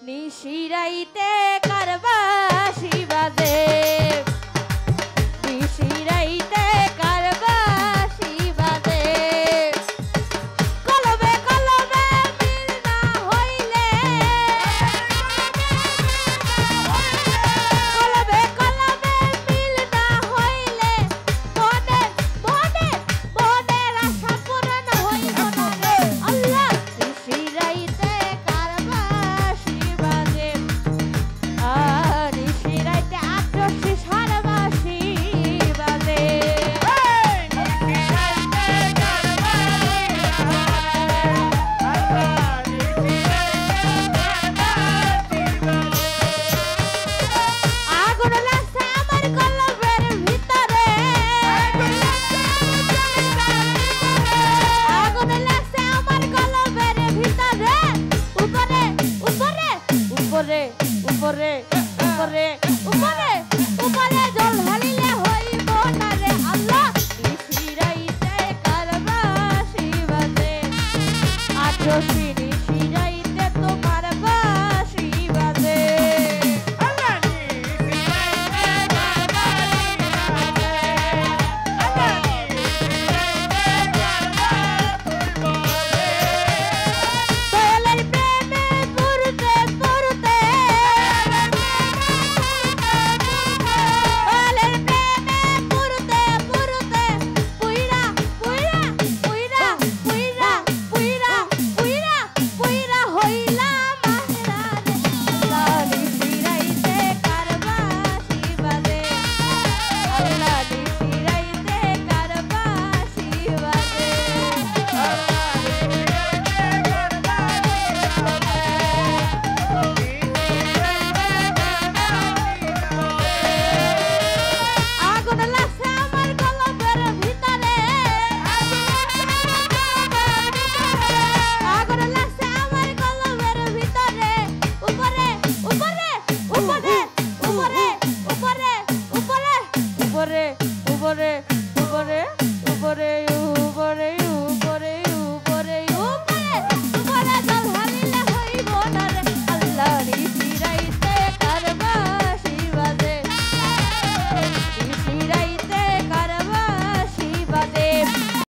নিশিরাইতে কারবাসি বাজে নিশিরাইতে কারবাসি বাজে কলবে কলবে মিল না হইলে কলবে কলবে মিল না হইলে মনে মনে মনের আশা পূরণ হইল না রে আল্লাহ নিশিরাইতে কারবাসি বাজে নিশিরাইতে আটশি সারবাসি বাজে আগুন লাগছে আমার কলবের ভিতরে আগুন লাগছে আমার কলবের ভিতরে উপরে উপরে উপরে উপরে উপরে উপরে